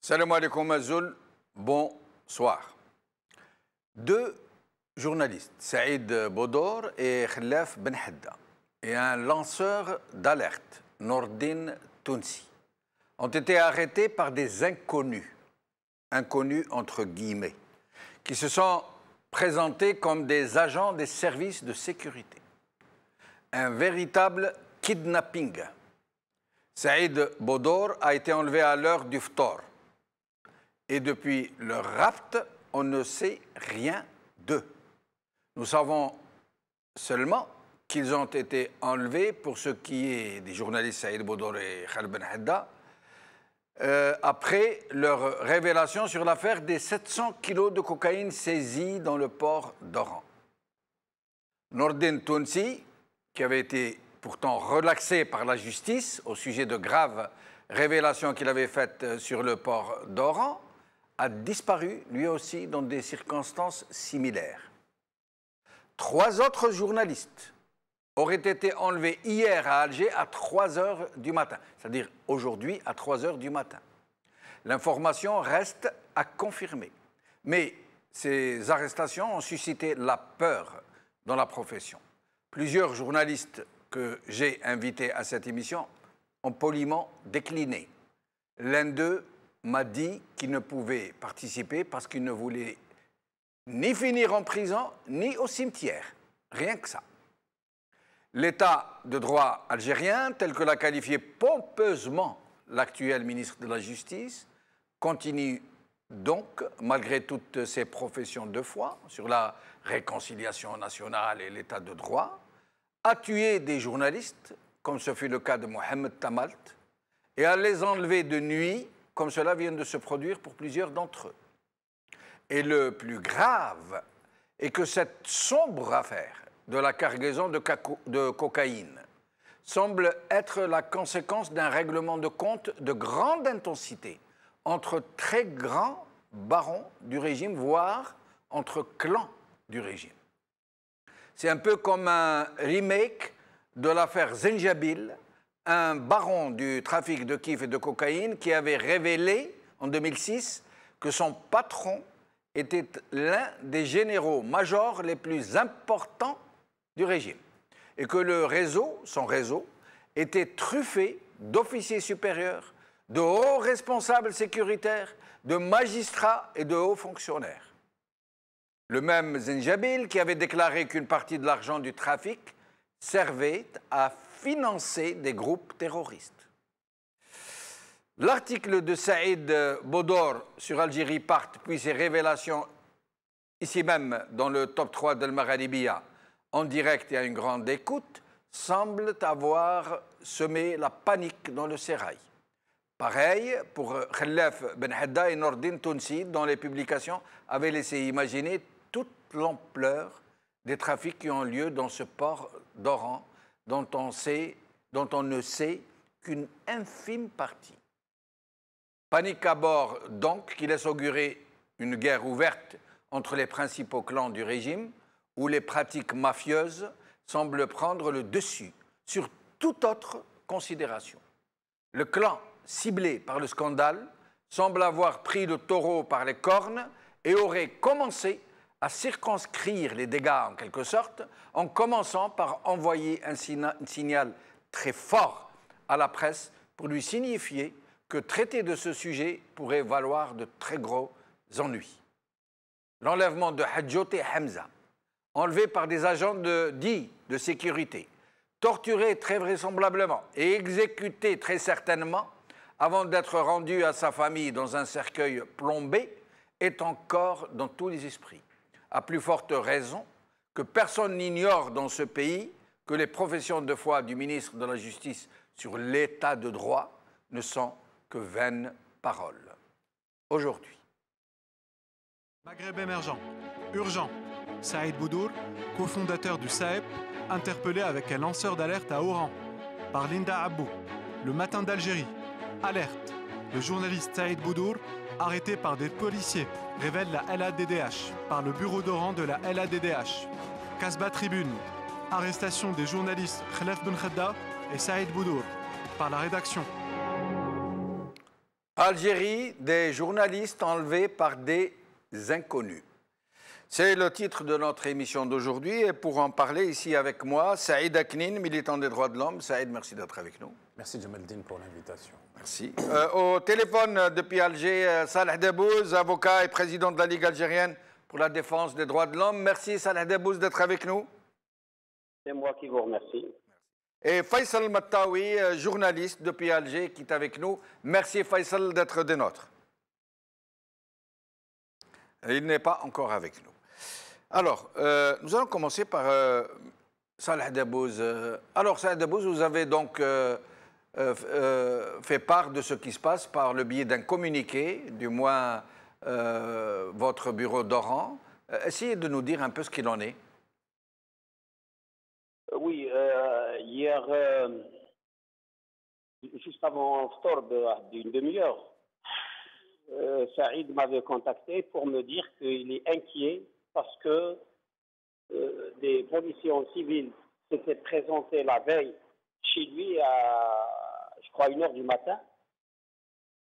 Salam alaikum Azoul, bonsoir. Deux journalistes, Saïd Bodor et Khalaf Ben Hadda, et un lanceur d'alerte, Nordin Tounsi, ont été arrêtés par des inconnus entre guillemets, qui se sont présentés comme des agents des services de sécurité. Un véritable kidnapping. Saïd Bodor a été enlevé à l'heure du ftor. Et depuis leur rapt, on ne sait rien d'eux. Nous savons seulement qu'ils ont été enlevés, pour ce qui est des journalistes Saïd Bodor et Khalaf Ben Hadda, après leur révélation sur l'affaire des 700 kilos de cocaïne saisis dans le port d'Oran. Nordin Tounsi, qui avait été pourtant relaxé par la justice au sujet de graves révélations qu'il avait faites sur le port d'Oran, a disparu lui aussi dans des circonstances similaires. 3 autres journalistes auraient été enlevés hier à Alger à 3 heures du matin, c'est-à-dire aujourd'hui à 3 heures du matin. L'information reste à confirmer, mais ces arrestations ont suscité la peur dans la profession. Plusieurs journalistes que j'ai invités à cette émission ont poliment décliné. L'un d'eux m'a dit qu'il ne pouvait participer parce qu'il ne voulait ni finir en prison ni au cimetière. Rien que ça. L'état de droit algérien, tel que l'a qualifié pompeusement l'actuel ministre de la Justice, continue donc, malgré toutes ses professions de foi sur la réconciliation nationale et l'état de droit, à tuer des journalistes, comme ce fut le cas de Mohamed Tamalt, et à les enlever de nuit, comme cela vient de se produire pour plusieurs d'entre eux. Et le plus grave est que cette sombre affaire de la cargaison de cocaïne semble être la conséquence d'un règlement de compte de grande intensité entre très grands barons du régime, voire entre clans du régime. C'est un peu comme un remake de l'affaire Zenjabil, un baron du trafic de kiff et de cocaïne qui avait révélé en 2006 que son patron était l'un des généraux-majors les plus importants du régime et que le réseau, son réseau, était truffé d'officiers supérieurs, de hauts responsables sécuritaires, de magistrats et de hauts fonctionnaires. Le même Zenjabil qui avait déclaré qu'une partie de l'argent du trafic servait à financer des groupes terroristes. L'article de Saïd Bodor sur Algérie Part, puis ses révélations ici même dans le top 3 d'Al Magharibiya, en direct et à une grande écoute, semblent avoir semé la panique dans le sérail. Pareil pour Khalaf Ben Hadda et Nordin Tounsi, dont les publications avaient laissé imaginer toute l'ampleur des trafics qui ont lieu dans ce port d'Oran, dont on ne sait qu'une infime partie. Panique à bord, donc, qui laisse augurer une guerre ouverte entre les principaux clans du régime, où les pratiques mafieuses semblent prendre le dessus sur toute autre considération. Le clan ciblé par le scandale semble avoir pris le taureau par les cornes et aurait commencé à circonscrire les dégâts en quelque sorte, en commençant par envoyer un signal très fort à la presse pour lui signifier que traiter de ce sujet pourrait valoir de très gros ennuis. L'enlèvement de Hadjoté Hamza, enlevé par des agents dits de sécurité, torturé très vraisemblablement et exécuté très certainement avant d'être rendu à sa famille dans un cercueil plombé, est encore dans tous les esprits. À plus forte raison que personne n'ignore dans ce pays que les professions de foi du ministre de la Justice sur l'état de droit ne sont que vaines paroles. Aujourd'hui. Maghreb émergent, urgent. Saïd Bodor, cofondateur du SAEP, interpellé avec un lanceur d'alerte à Oran. Par Linda Abou. Le Matin d'Algérie. Alerte. Le journaliste Saïd Bodor, arrêté par des policiers, révèle la LADDH par le bureau d'Oran de la LADDH. Casbah Tribune. Arrestation des journalistes Khalaf Ben Hadda et Saïd Bodor par la rédaction. Algérie, des journalistes enlevés par des inconnus. C'est le titre de notre émission d'aujourd'hui et pour en parler ici avec moi, Saïd Aknin, militant des droits de l'homme. Saïd, merci d'être avec nous. Merci Jamaldine pour l'invitation. Merci. Au téléphone depuis Alger, Salah Debbouz, avocat et président de la Ligue algérienne pour la défense des droits de l'homme. Merci Salah Debbouz d'être avec nous. C'est moi qui vous remercie. Et Faisal Mattawi, journaliste depuis Alger, qui est avec nous. Merci Faisal d'être des nôtres. Il n'est pas encore avec nous. Alors, nous allons commencer par Salah Debbouz. Alors, Salah Debbouz, vous avez donc fait part de ce qui se passe par le biais d'un communiqué, du moins votre bureau d'Oran. Essayez de nous dire un peu ce qu'il en est. Oui, hier, juste avant Ftor d'une demi-heure, Saïd m'avait contacté pour me dire qu'il est inquiet parce que des policiers en civil s'étaient présentés la veille chez lui à, je crois, 1h du matin.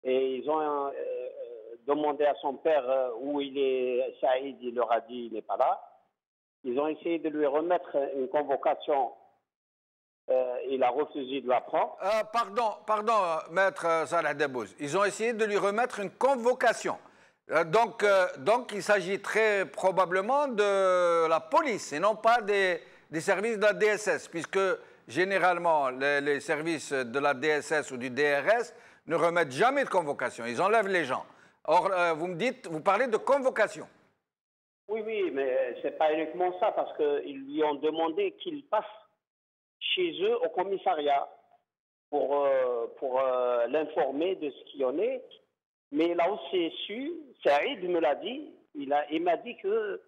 Et ils ont demandé à son père où il est. Saïd, il leur a dit il n'est pas là. Ils ont essayé de lui remettre une convocation. Il a refusé de la prendre. Pardon, maître Salah Debbouz. Ils ont essayé de lui remettre une convocation. Donc, il s'agit très probablement de la police et non pas des services de la DSS, puisque généralement les services de la DSS ou du DRS ne remettent jamais de convocation. Ils enlèvent les gens. Or, vous parlez de convocation. Oui, mais c'est pas uniquement ça, parce qu'ils lui ont demandé qu'il passe chez eux au commissariat pour l'informer de ce qu'il en est. Mais là où c'est su, Saïd me l'a dit, il m'a dit que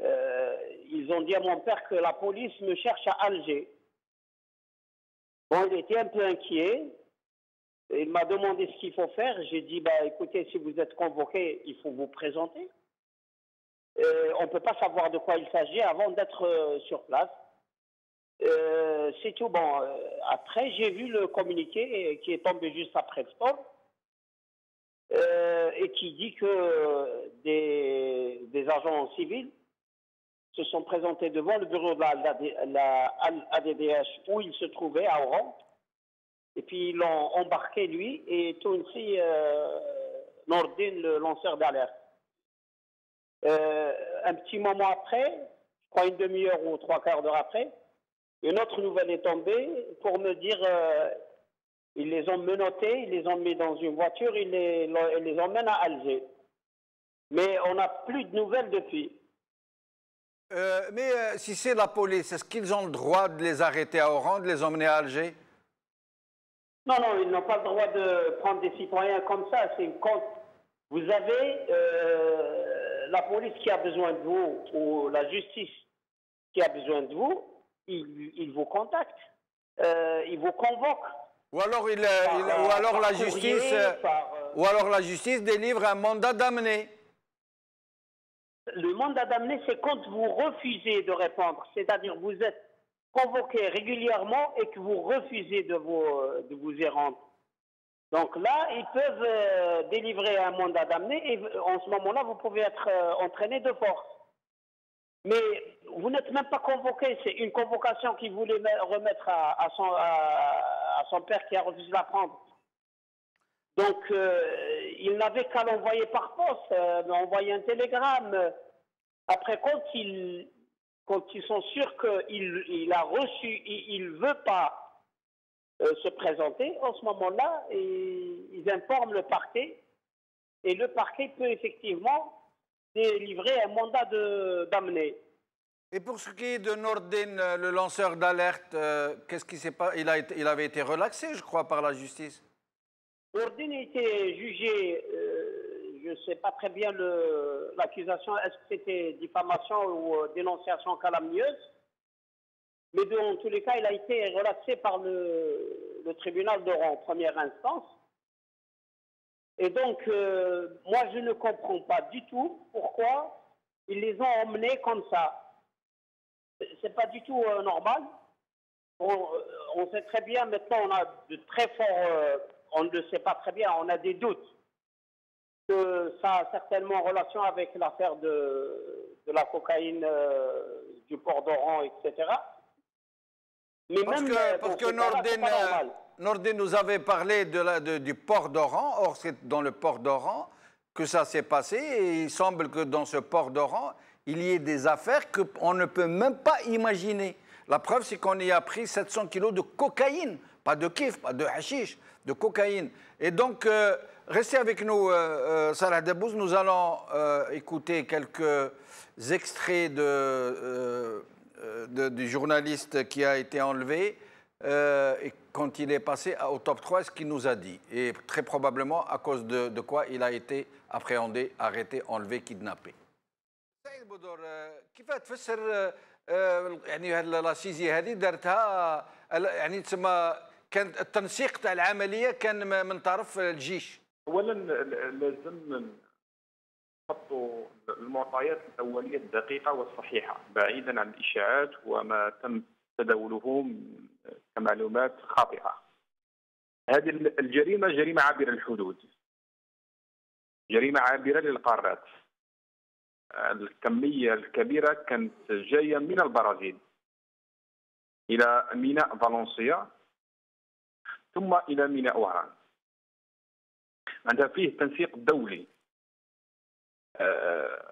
ils ont dit à mon père que la police me cherche à Alger. Bon, il était un peu inquiet. Il m'a demandé ce qu'il faut faire. J'ai dit, bah, écoutez, si vous êtes convoqué, il faut vous présenter. On ne peut pas savoir de quoi il s'agit avant d'être sur place. C'est tout. Bon, après, j'ai vu le communiqué qui est tombé juste après le storm et qui dit que des agents civils se sont présentés devant le bureau de la ADDH où il se trouvait, à Oran. Et puis, ils l'ont embarqué, lui, et Tounsi Nordin, le lanceur d'alerte. Un petit moment après, je crois une demi-heure ou 3/4 d'heure après, une autre nouvelle est tombée pour me dire ils les ont menottés, ils les ont mis dans une voiture, ils les emmènent à Alger. Mais on n'a plus de nouvelles depuis. Mais si c'est la police, est-ce qu'ils ont le droit de les arrêter à Oran, de les emmener à Alger? Non, ils n'ont pas le droit de prendre des citoyens comme ça. C'est une compte. Vous avez la police qui a besoin de vous ou la justice qui a besoin de vous, ils vous contactent, ils vous convoquent. Ou alors, la justice délivre un mandat d'amener. Le mandat d'amener, c'est quand vous refusez de répondre, c'est-à-dire vous êtes convoqué régulièrement et que vous refusez de vous y rendre. Donc là, ils peuvent délivrer un mandat d'amener et en ce moment-là, vous pouvez être entraîné de force. Mais vous n'êtes même pas convoqué. C'est une convocation qu'il voulait remettre à son père qui a refusé de la prendre. Donc, il n'avait qu'à l'envoyer par poste, envoyer un télégramme. Après, quand ils sont sûrs qu'il a reçu, il ne veut pas se présenter, en ce moment-là, ils informent le parquet. Et le parquet peut effectivement délivrer un mandat d'amener. Et pour ce qui est de Nordin, le lanceur d'alerte, qu'est-ce qui s'est passé? Il avait été relaxé, je crois, par la justice. Nordin a été jugé, je ne sais pas très bien l'accusation, est-ce que c'était diffamation ou dénonciation calamnieuse? Mais dans tous les cas, il a été relaxé par le tribunal d'Oran en première instance. Et donc, moi, je ne comprends pas du tout pourquoi ils les ont emmenés comme ça. C'est pas du tout normal. On sait très bien, maintenant, on a de très forts, on ne le sait pas très bien, on a des doutes que ça a certainement relation avec l'affaire de la cocaïne du port d'Oran, etc. Mais Parce même que Nordin nous avait parlé du port d'Oran. Or, c'est dans le port d'Oran que ça s'est passé. Et il semble que dans ce port d'Oran, il y ait des affaires qu'on ne peut même pas imaginer. La preuve, c'est qu'on y a pris 700 kilos de cocaïne. Pas de kiff, pas de hashish, de cocaïne. Et donc, restez avec nous, Salah Dabbouz. Nous allons écouter quelques extraits du journaliste qui a été enlevé et quand il est passé au top 3, ce qu'il nous a dit. Et très probablement à cause de quoi il a été appréhendé, arrêté, enlevé, kidnappé. سعيد بودور كيف تفسر يعني اللاسيزي هذه دارتها يعني تسمى كان التنسيق تاع العمليه كان من طرف الجيش. اولا لازم نحطوا المعطيات الاوليه الدقيقه والصحيحه بعيدا عن الاشاعات وما تم تداوله كمعلومات خاطئه. هذه الجريمه جريمه عابره للحدود. جريمه عابره للقارات. الكميه الكبيره كانت جايه من البرازيل الى ميناء فالنسيا ثم الى ميناء وهران. عندها فيه تنسيق دولي.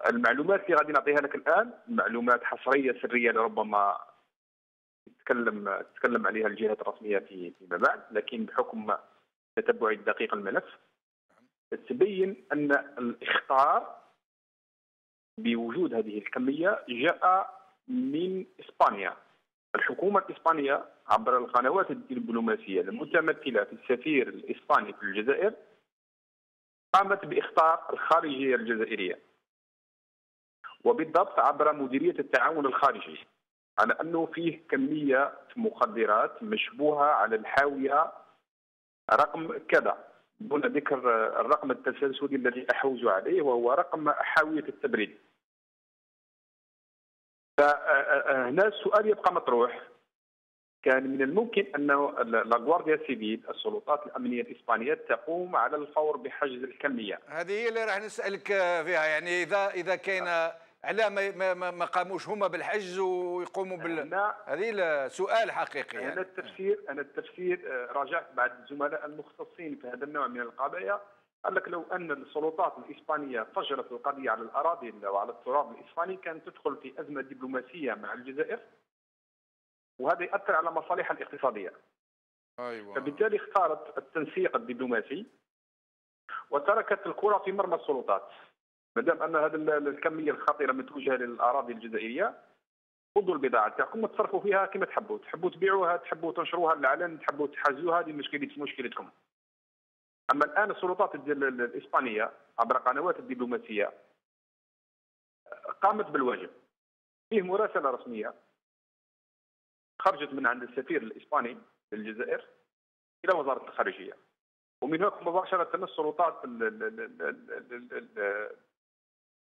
المعلومات اللي غادي نعطيها لك الان معلومات حصريه سريه لربما تتكلم عليها الجهات الرسميه فيما بعد، لكن بحكم تتبعي الدقيق الملف تبين ان الاخطار بوجود هذه الكميه جاء من اسبانيا. الحكومه الاسبانيه عبر القنوات الدبلوماسيه المتمثله في السفير الاسباني في الجزائر قامت باخطار الخارجيه الجزائريه، وبالضبط عبر مديريه التعاون الخارجي، على انه فيه كميه مخدرات مشبوهه على الحاويه رقم كذا دون ذكر الرقم التسلسلي الذي احوز عليه وهو رقم حاويه التبريد. فهنا السؤال يبقى مطروح. كان من الممكن انه لا غوارديا سيفيل السلطات الامنيه الاسبانيه تقوم على الفور بحجز الكميه. هذه هي اللي راح نسالك فيها، يعني اذا كان على ما قاموش هما بالحجز ويقوموا هذه سؤال حقيقي. يعني انا التفسير راجعت بعض الزملاء المختصين في هذا النوع من القضايا، قال لك لو ان السلطات الاسبانيه فجرت القضيه على الاراضي وعلى التراب الاسباني كانت تدخل في ازمه دبلوماسيه مع الجزائر، وهذا يؤثر على مصالحها الاقتصاديه. ايوه. فبالتالي اختارت التنسيق الدبلوماسي وتركت الكره في مرمى السلطات. ما دام ان هذه الكميه الخطيره متوجهه للاراضي الجزائريه، خذوا البضاعه تاعكم وتصرفوا فيها كما تحبوا تبيعوها، تحبوا تنشروها للعلن، تحبوا تحازوها، هذه مشكلتكم. اما الان السلطات الاسبانيه عبر قنوات الدبلوماسيه قامت بالواجب. فيه مراسله رسميه خرجت من عند السفير الاسباني للجزائر الى وزاره الخارجيه، ومن هناك مباشره السلطات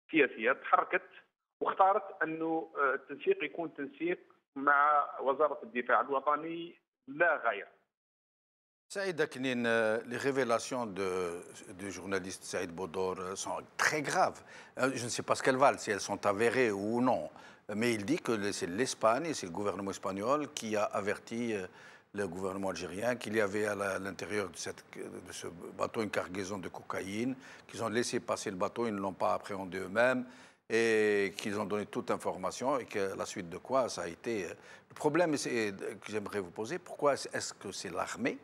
السياسيه تحركت واختارت انه التنسيق يكون تنسيق مع وزاره الدفاع الوطني لا غير. Saïd Aknin, les révélations du journaliste Saïd Bodor sont très graves. Je ne sais pas ce qu'elles valent, si elles sont avérées ou non. Mais il dit que c'est l'Espagne et c'est le gouvernement espagnol qui a averti le gouvernement algérien qu'il y avait à l'intérieur de ce bateau une cargaison de cocaïne, qu'ils ont laissé passer le bateau, ils ne l'ont pas appréhendé eux-mêmes et qu'ils ont donné toute information et que la suite de quoi ça a été... Le problème que j'aimerais vous poser, pourquoi est-ce que c'est l'armée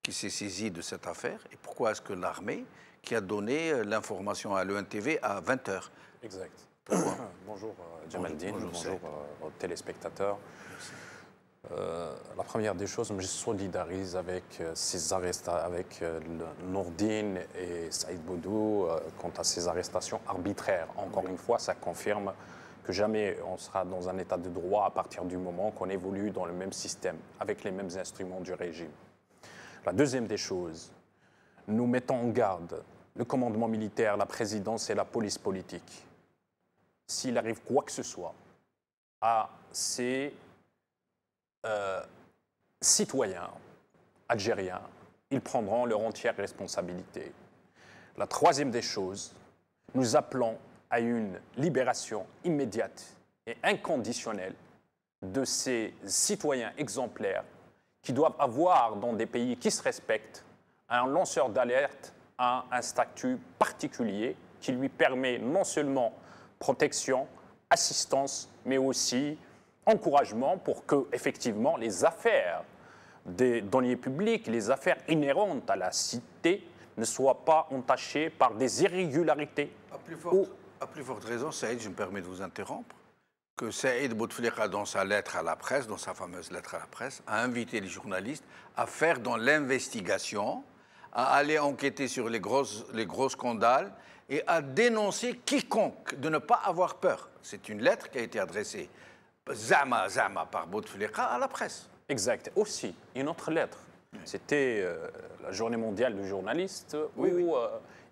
qui s'est saisie de cette affaire et pourquoi est-ce que l'armée qui a donné l'information à l'ENTV à 20h? Exact. Bonjour Djamaldine, bonjour aux téléspectateurs. La première des choses, je solidarise avec Nordin et Saïd Boudou quant à ces arrestations arbitraires. Encore une fois, ça confirme que jamais on sera dans un état de droit à partir du moment qu'on évolue dans le même système, avec les mêmes instruments du régime. La deuxième des choses, nous mettons en garde le commandement militaire, la présidence et la police politique. S'il arrive quoi que ce soit à ces citoyens algériens, ils prendront leur entière responsabilité. La troisième des choses, nous appelons à une libération immédiate et inconditionnelle de ces citoyens exemplaires qui doivent avoir, dans des pays qui se respectent, un lanceur d'alerte à un statut particulier qui lui permet non seulement protection, assistance, mais aussi encouragement pour que, effectivement, les affaires des deniers publics, les affaires inhérentes à la cité, ne soient pas entachées par des irrégularités. À plus forte raison, Saïd, je me permets de vous interrompre, que Saïd Bouteflika, dans sa lettre à la presse, dans sa fameuse lettre à la presse, a invité les journalistes à faire dans l'investigation, à aller enquêter sur les gros scandales et à dénoncer quiconque, de ne pas avoir peur. C'est une lettre qui a été adressée Zama par Bouteflika à la presse. Exact. Aussi, une autre lettre. C'était la Journée mondiale du journaliste où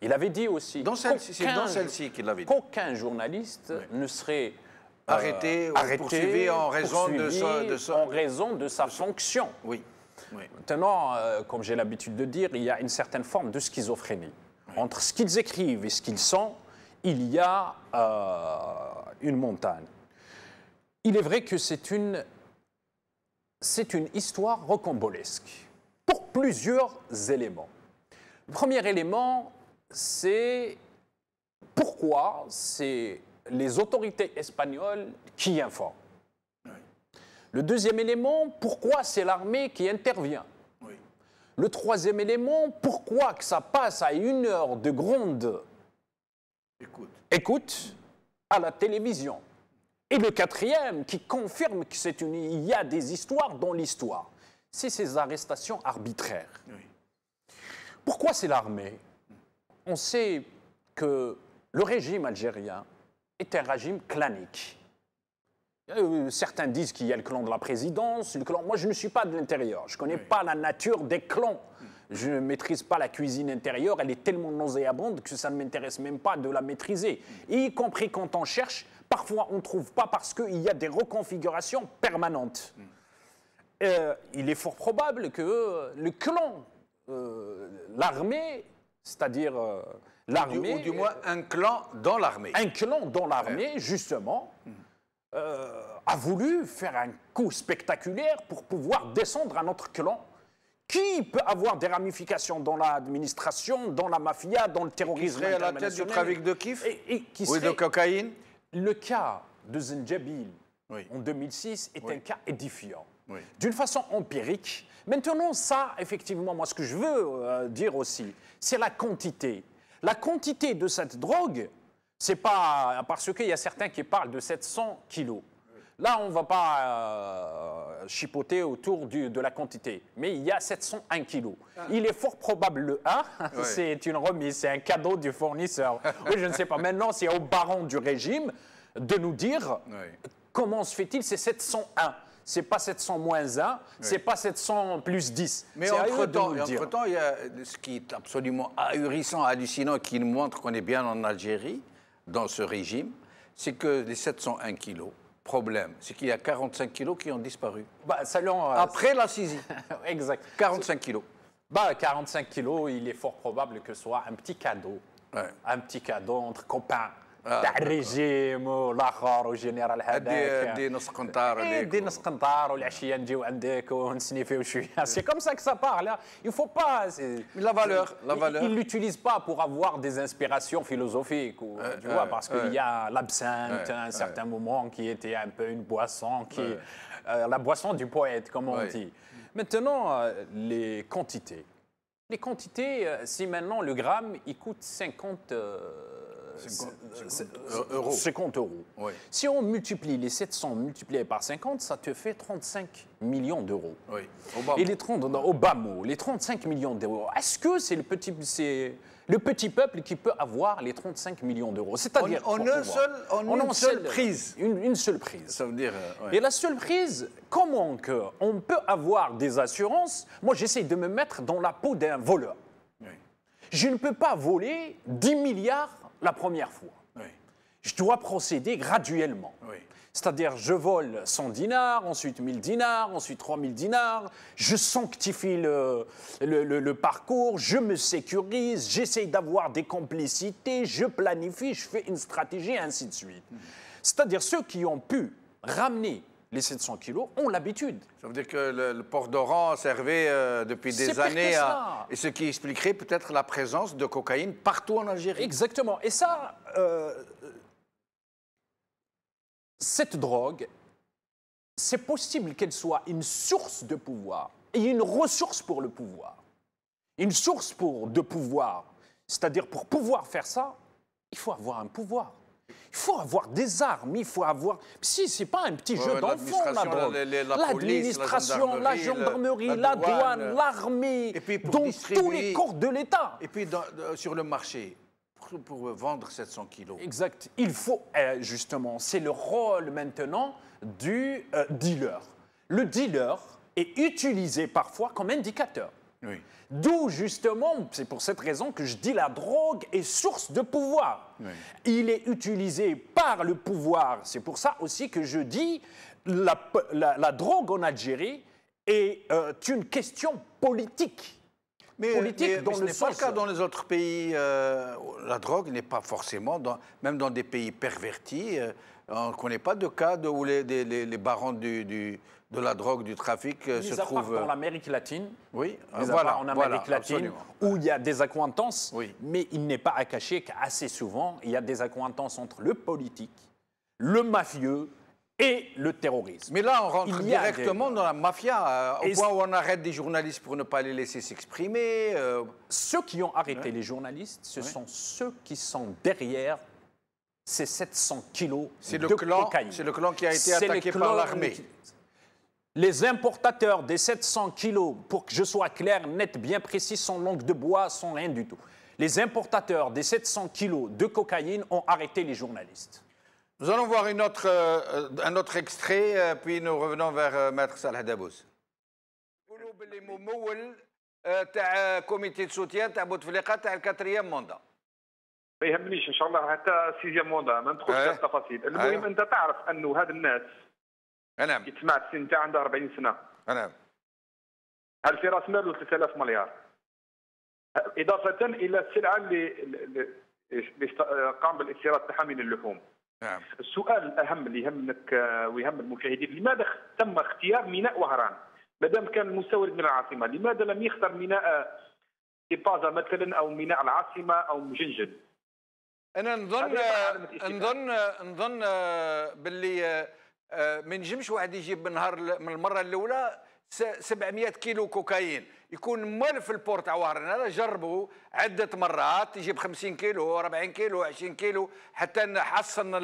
il avait dit aussi c'est dans celle-ci qu'il l'avait dit qu'aucun journaliste ne serait arrêté ou poursuivi en raison de sa fonction. Oui. Maintenant, comme j'ai l'habitude de dire, il y a une certaine forme de schizophrénie. Entre ce qu'ils écrivent et ce qu'ils sont, il y a une montagne. Il est vrai que c'est une histoire rocambolesque pour plusieurs éléments. Le premier élément, c'est pourquoi c'est les autorités espagnoles qui informent. Le deuxième élément, pourquoi c'est l'armée qui intervient. Le troisième élément, pourquoi que ça passe à 1 heure de grande écoute à la télévision. Et le quatrième, qui confirme qu'il y a des histoires dans l'histoire, c'est ces arrestations arbitraires. Pourquoi c'est l'armée? On sait que le régime algérien est un régime clanique. Certains disent qu'il y a le clan de la présidence, le clan... Moi, je ne suis pas de l'intérieur. Je ne connais pas la nature des clans. Je ne maîtrise pas la cuisine intérieure. Elle est tellement nauséabonde que ça ne m'intéresse même pas de la maîtriser. Y compris quand on cherche, parfois on ne trouve pas parce qu'il y a des reconfigurations permanentes. Il est fort probable que le clan, l'armée, c'est-à-dire l'armée... Ou du moins un clan dans l'armée. Un clan dans l'armée, justement... a voulu faire un coup spectaculaire pour pouvoir descendre à notre clan qui peut avoir des ramifications dans l'administration, dans la mafia, dans le terrorisme qui serait à la tête du trafic de kiff ou de cocaïne. Le cas de Zenjabil en 2006 est un cas édifiant. D'une façon empirique. Maintenant, ça, effectivement, moi, ce que je veux dire aussi, c'est la quantité. La quantité de cette drogue... C'est pas parce qu'il y a certains qui parlent de 700 kilos. Là, on ne va pas chipoter autour de la quantité. Mais il y a 701 kilos. Il est fort probable, le 1, c'est une remise, c'est un cadeau du fournisseur. Oui, je ne sais pas. Maintenant, c'est au baron du régime de nous dire comment se fait-il, c'est 701. C'est pas 700 moins 1, c'est pas 700 plus 10. Mais entre-temps, il y a ce qui est absolument ahurissant, hallucinant, qui nous montre qu'on est bien en Algérie, dans ce régime, c'est que les 701 kilos, problème, c'est qu'il y a 45 kilos qui ont disparu. Après la saisie. Exact. 45 kilos. 45 kilos, il est fort probable que ce soit un petit cadeau. Un petit cadeau entre copains. تاع الريجيم والاخر والجنرال هذاك دي نص قنطار دي نص قنطار والعشيه نجيو عندك ونسنيفيو شويه c'est comme ça que ça parle il faut pas la valeur il l'utilise pas pour avoir des inspirations philosophiques tu vois parce qu'il y a l'absinthe à un certain moment qui était un peu une boisson qui la boisson du poète comme on dit. Maintenant les quantités, si maintenant le gramme il coûte 50 euros. Oui. Si on multiplie les 700 multipliés par 50, ça te fait 35 millions d'euros. Oui. Et au bas mot, les 35 millions d'euros, est-ce que c'est le petit peuple qui peut avoir les 35 millions d'euros? C'est-à-dire en une seule prise. Une seule prise. Ça veut dire... Et la seule prise, comment on peut avoir des assurances? Moi, j'essaie de me mettre dans la peau d'un voleur. Je ne peux pas voler 10 milliards la première fois. je dois procéder graduellement. Oui. C'est-à-dire, je vole 100 dinars, ensuite 1000 dinars, ensuite 3000 dinars, je sanctifie le parcours, je me sécurise, j'essaye d'avoir des complicités, je planifie, je fais une stratégie, et ainsi de suite. C'est-à-dire, ceux qui ont pu ramener les 700 kilos ont l'habitude. Ça veut dire que le port d'Oran servait depuis des années et ce qui expliquerait peut-être la présence de cocaïne partout en Algérie. Exactement. Et ça, cette drogue, c'est possible qu'elle soit une source de pouvoir et une ressource pour le pouvoir. Une source de pouvoir, c'est-à-dire pour pouvoir faire ça, il faut avoir un pouvoir. Il faut avoir des armes, il faut avoir... Si, c'est pas un petit jeu d'enfant, la drogue. L'administration, la gendarmerie, la douane, l'armée, donc tous les corps de l'État. Et puis sur le marché, pour vendre 700 kilos. Exact. Il faut, justement, c'est le rôle maintenant du dealer. Le dealer est utilisé parfois comme indicateur. Oui. D'où, justement, c'est pour cette raison que je dis la drogue est source de pouvoir. Oui. Il est utilisé par le pouvoir. C'est pour ça aussi que je dis la drogue en Algérie est une question politique. Mais ce n'est pas le cas dans les autres pays. La drogue n'est pas forcément, même dans des pays pervertis, on ne connaît pas de cas où les barons de la drogue, du trafic se trouvent... Dans l'Amérique latine, oui, voilà, en Amérique latine, absolument. Où il y a des accointances, oui. Mais il n'est pas à cacher qu'assez souvent, il y a des accointances entre le politique, le mafieux et le terrorisme. Mais là, on rentre directement dans la mafia, au point où on arrête des journalistes pour ne pas les laisser s'exprimer. Ceux qui ont arrêté les journalistes, ce sont ceux qui sont derrière ces 700 kilos de cocaïne. C'est le clan qui a été attaqué par l'armée. Les importateurs des 700 kilos, pour que je sois clair, net, bien précis, sans langue de bois, sans rien du tout. Les importateurs des 700 kilos de cocaïne ont arrêté les journalistes. Nous allons voir un autre extrait, puis nous revenons vers Maître Salah Dabouz. تاع كوميتي سوتيان تاع بوتفليقه تاع الكاتريام موندا. ما يهمنيش ان شاء الله حتى سيزيام موندا ما ندخلش في التفاصيل، المهم انت تعرف انه هاد الناس نعم يتسمع السن تاع عنده 40 سنه نعم هل في راس ماله 3000 مليار اضافه الى السلعه اللي قام بالاستيراد تاعها من اللحوم. نعم. السؤال الاهم اللي يهمك ويهم المشاهدين، لماذا تم اختيار ميناء وهران؟ ما دام كان المستورد من العاصمه، لماذا لم يختار ميناء إباظة مثلا او ميناء العاصمه او مجنجل؟ انا نظن باللي ما ينجمش واحد يجيب من المره الاولى 700 كيلو كوكايين يكون مال في البورت تاع وهران. هذا جربوا عده مرات، يجيب 50 كيلو 40 كيلو 20 كيلو حتى نحصن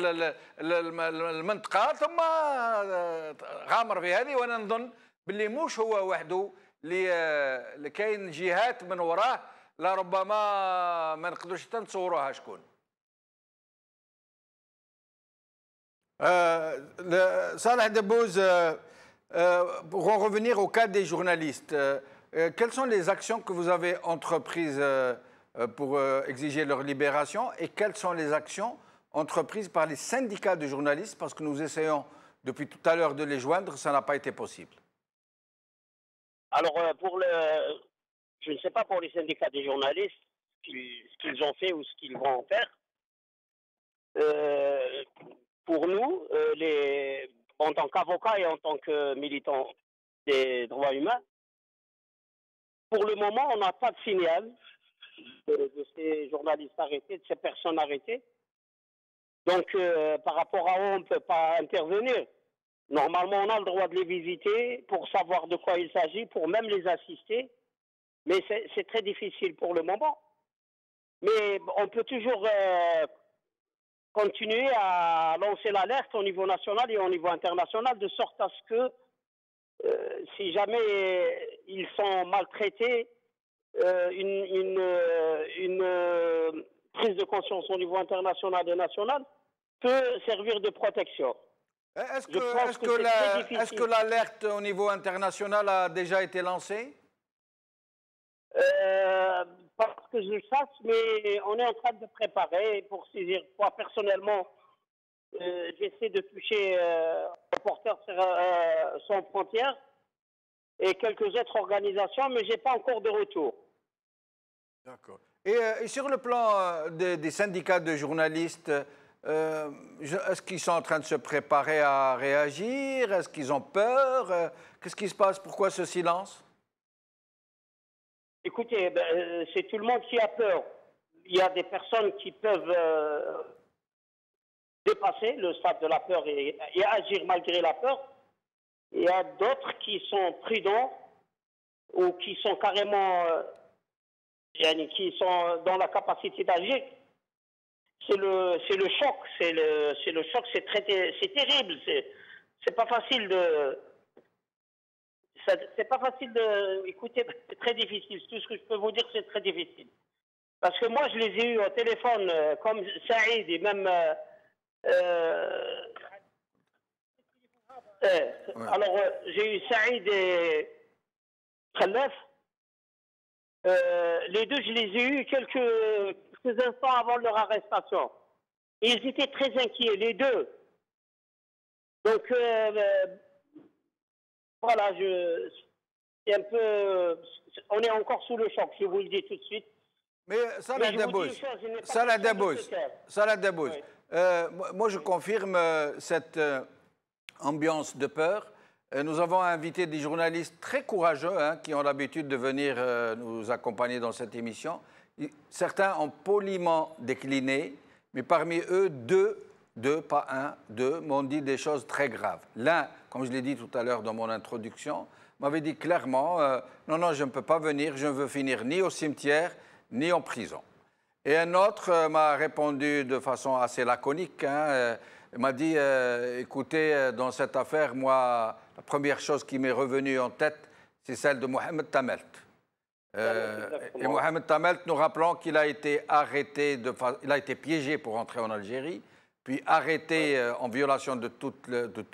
المنطقه، ثم غامر في هذه. وانا نظن باللي موش هو وحده اللي كاين جهات من وراه لربما ما نقدروش حتى نتصوروها شكون. Salah Dabouz, pour en revenir au cas des journalistes, quelles sont les actions que vous avez entreprises pour exiger leur libération et quelles sont les actions entreprises par les syndicats de journalistes, parce que nous essayons depuis tout à l'heure de les joindre, ça n'a pas été possible. Alors, je ne sais pas pour les syndicats des journalistes, ce qu'ils ont fait ou ce qu'ils vont en faire. Pour nous, en tant qu'avocats et en tant que militants des droits humains, pour le moment, on n'a pas de signal de ces journalistes arrêtés, de ces personnes arrêtées. Donc, par rapport à eux, on ne peut pas intervenir. Normalement, on a le droit de les visiter pour savoir de quoi il s'agit, pour même les assister. Mais c'est très difficile pour le moment. Mais on peut toujours continuer à lancer l'alerte au niveau national et au niveau international, de sorte à ce que si jamais ils sont maltraités, une prise de conscience au niveau international et national peut servir de protection. Est-ce que l'alerte au niveau international a déjà été lancée? Pas que je le sache, mais on est en train de préparer pour saisir. Moi, personnellement, j'essaie de toucher Reporters sans frontières et quelques autres organisations, mais je n'ai pas encore de retour. D'accord. Et sur le plan des syndicats de journalistes, est-ce qu'ils sont en train de se préparer à réagir? Est-ce qu'ils ont peur? Qu'est-ce qui se passe? Pourquoi ce silence? Écoutez, c'est tout le monde qui a peur. Il y a des personnes qui peuvent dépasser le stade de la peur et agir malgré la peur. Il y a d'autres qui sont prudents ou qui sont carrément qui sont dans la capacité d'agir. C'est le choc, c'est le choc, c'est terrible, c'est pas facile de. C'est pas facile de. Écoutez, c'est très difficile. Tout ce que je peux vous dire, c'est très difficile. Parce que moi, je les ai eus au téléphone, comme Saïd et même. Alors, j'ai eu Saïd et Khalef. Les deux, je les ai eus quelques instants avant leur arrestation. Et ils étaient très inquiets, les deux. Donc, voilà, c'est un peu. On est encore sous le choc, je vous le dis tout de suite. Mais Salah Debbouz, moi je confirme cette ambiance de peur. Nous avons invité des journalistes très courageux qui ont l'habitude de venir nous accompagner dans cette émission. Certains ont poliment décliné, mais parmi eux, deux, pas un, deux, m'ont dit des choses très graves. L'un, comme je l'ai dit tout à l'heure dans mon introduction, m'avait dit clairement non, je ne peux pas venir, je ne veux finir ni au cimetière, ni en prison. Et un autre m'a répondu de façon assez laconique, m'a dit écoutez, dans cette affaire, moi, la première chose qui m'est revenue en tête, c'est celle de Mohamed Tamelt. Et Mohamed Tamelt, nous rappelons qu'il a été arrêté, il a été piégé pour entrer en Algérie, puis arrêté en violation de tout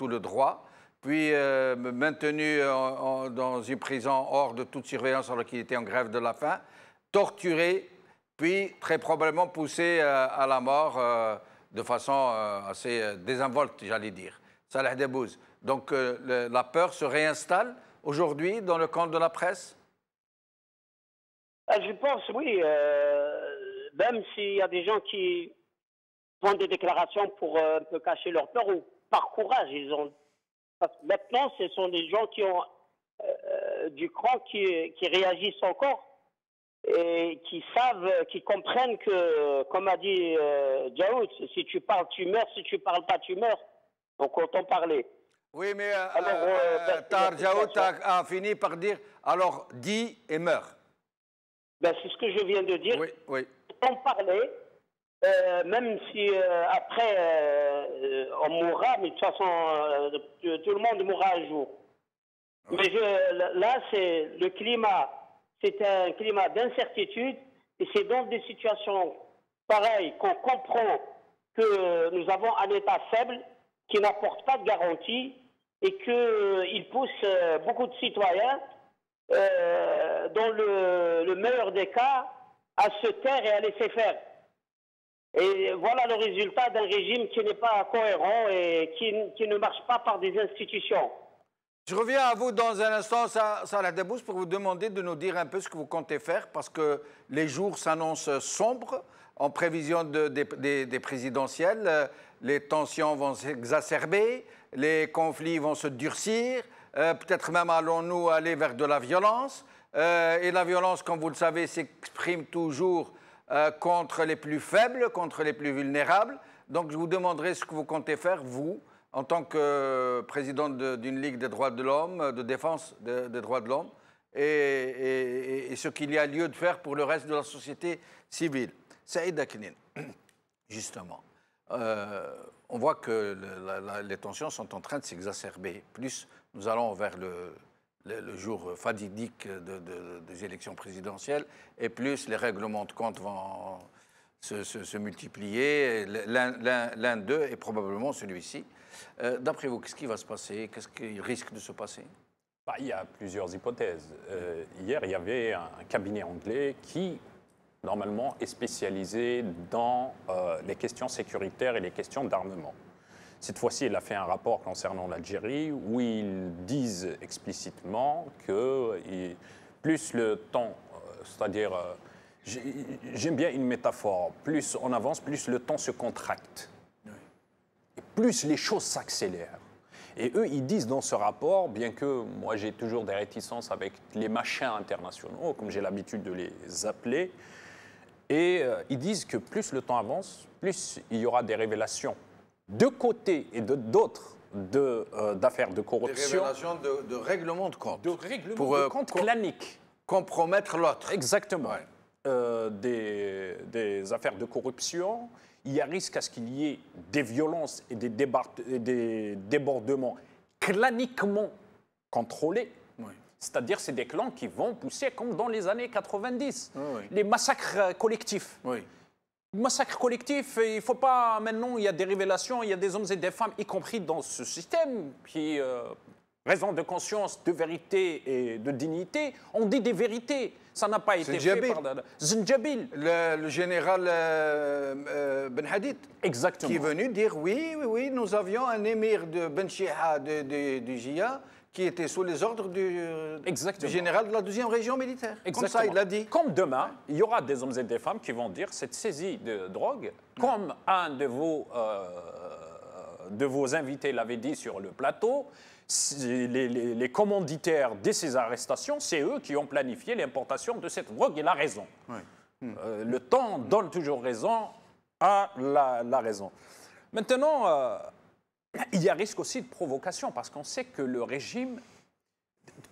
le droit, puis maintenu dans une prison hors de toute surveillance alors qu'il était en grève de la faim, torturé, puis très probablement poussé à la mort de façon assez désinvolte, j'allais dire. Salah Debbouz. Donc la peur se réinstalle aujourd'hui dans le camp de la presse? Je pense, oui. Même s'il y a des gens qui font des déclarations pour un peu cacher leur peur ou par courage, maintenant, ce sont des gens qui ont du cran, qui réagissent encore et qui savent, qui comprennent que, comme a dit Djaoud, si tu parles, tu meurs, si tu parles pas, tu meurs. Donc, autant parler. Oui, mais Tahar Djaoud a fini par dire, alors dis et meurs. Ben, c'est ce que je viens de dire. Oui, oui. En parler, même si après on mourra, mais de toute façon, tout le monde mourra un jour. Oui. Mais là, c'est le climat, c'est un climat d'incertitude, et c'est dans des situations pareilles qu'on comprend que nous avons un État faible qui n'apporte pas de garantie et qu'il pousse beaucoup de citoyens, dans le meilleur des cas, à se taire et à laisser faire. Et voilà le résultat d'un régime qui n'est pas cohérent et qui ne marche pas par des institutions. Je reviens à vous dans un instant, Salah Debbouz, pour vous demander de nous dire un peu ce que vous comptez faire, parce que les jours s'annoncent sombres en prévision des présidentielles. Les tensions vont s'exacerber, les conflits vont se durcir, peut-être même allons-nous aller vers de la violence. Et la violence, comme vous le savez, s'exprime toujours contre les plus faibles, contre les plus vulnérables. Donc je vous demanderai ce que vous comptez faire, vous, en tant que président d'une Ligue des droits de l'homme, de défense des droits de l'homme, et ce qu'il y a lieu de faire pour le reste de la société civile. Saïd Aknin, justement, on voit que les tensions sont en train de s'exacerber. Plus nous allons vers le jour fatidique des élections présidentielles, et plus les règlements de compte vont se multiplier. L'un d'eux est probablement celui-ci. D'après vous, qu'est-ce qui va se passer? Qu'est-ce qui risque de se passer? Il y a plusieurs hypothèses. Hier, il y avait un cabinet anglais qui, normalement, est spécialisé dans les questions sécuritaires et les questions d'armement. Cette fois-ci, il a fait un rapport concernant l'Algérie où ils disent explicitement que plus le temps, c'est-à-dire, j'aime bien une métaphore, plus on avance, plus le temps se contracte. Et plus les choses s'accélèrent. Et eux, ils disent dans ce rapport, bien que moi j'ai toujours des réticences avec les machins internationaux, comme j'ai l'habitude de les appeler, et ils disent que plus le temps avance, plus il y aura des révélations de côté et d'autres d'affaires de corruption. Des révélations de règlement de compte. De règlement de compte clanique. Compromettre l'autre. Exactement. Ouais. Des affaires de corruption. Il y a risque à ce qu'il y ait des violences et des débordements claniquement contrôlés. Oui. C'est-à-dire c'est des clans qui vont pousser comme dans les années 90. Oui. Les massacres collectifs. Oui. Massacre collectif, il ne faut pas, maintenant, il y a des révélations, il y a des hommes et des femmes, y compris dans ce système, qui, raison de conscience, de vérité et de dignité, on dit des vérités. Ça n'a pas été fait par Zinjabil. Le général Ben Hadid. Exactement. Qui est venu dire oui, nous avions un émir de Ben Chiha du Jia qui était sous les ordres du général de la 2e région militaire. Exactement. Comme ça, il l'a dit. Comme demain, il y aura des hommes et des femmes qui vont dire cette saisie de drogue, comme un de vos invités l'avait dit sur le plateau, les commanditaires de ces arrestations, c'est eux qui ont planifié l'importation de cette drogue. Il a raison. Oui. Le temps donne toujours raison à la raison. Maintenant, il y a risque aussi de provocation parce qu'on sait que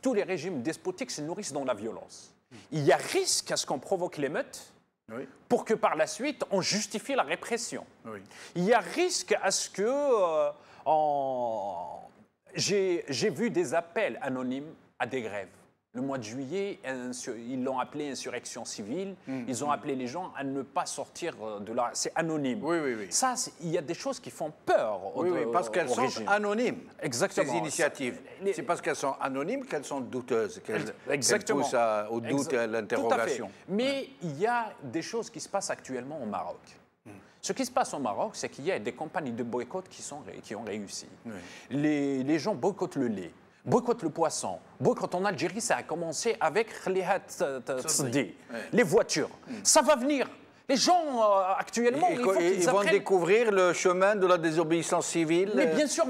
tous les régimes despotiques se nourrissent dans la violence. Il y a risque à ce qu'on provoque l'émeute pour que par la suite on justifie la répression. Oui. Il y a risque à ce que j'ai vu des appels anonymes à des grèves. Le mois de juillet, ils l'ont appelé insurrection civile. Ils ont appelé les gens à ne pas sortir de là. C'est anonyme. Oui. Ça, il y a des choses qui font peur parce qu'elles sont anonymes. Exactement. Ces initiatives. C'est parce qu'elles sont anonymes qu'elles sont douteuses, qu'elles poussent au doute et à l'interrogation. Mais il y a des choses qui se passent actuellement au Maroc. Ce qui se passe au Maroc, c'est qu'il y a des campagnes de boycott qui ont réussi. Oui. Les gens boycottent le lait, boycottent le poisson, boycottent en Algérie, ça a commencé avec les voitures. Ça va venir. Les gens, actuellement, ils vont découvrir le chemin de la désobéissance civile,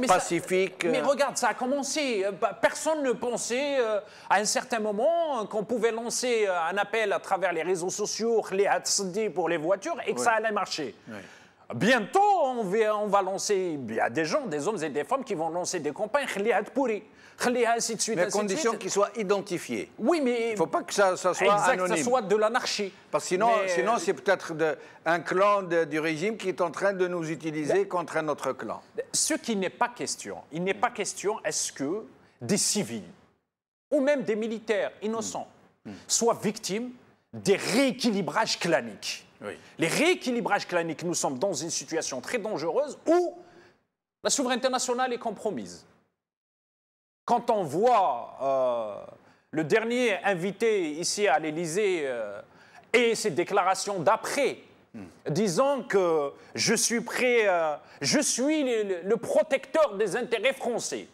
pacifique. Mais regarde, ça a commencé. Personne ne pensait, à un certain moment, qu'on pouvait lancer un appel à travers les réseaux sociaux, pour les voitures, et que ça allait marcher. Oui. Bientôt, on va lancer, il y a des gens, des hommes et des femmes qui vont lancer des campagnes, ainsi de suite. Mais à condition qu'ils soient identifiés. Oui, mais... Il ne faut pas que ça soit anonyme. Que ça soit de l'anarchie. Parce que sinon c'est peut-être un clan du régime qui est en train de nous utiliser contre un autre clan. Ce qui n'est pas question, il n'est pas question est-ce que des civils ou même des militaires innocents soient victimes des rééquilibrages claniques. Oui. Les rééquilibrages claniques, nous sommes dans une situation très dangereuse où la souveraineté nationale est compromise. Quand on voit le dernier invité ici à l'Élysée et ses déclarations d'après, disant que je suis prêt, je suis le protecteur des intérêts français.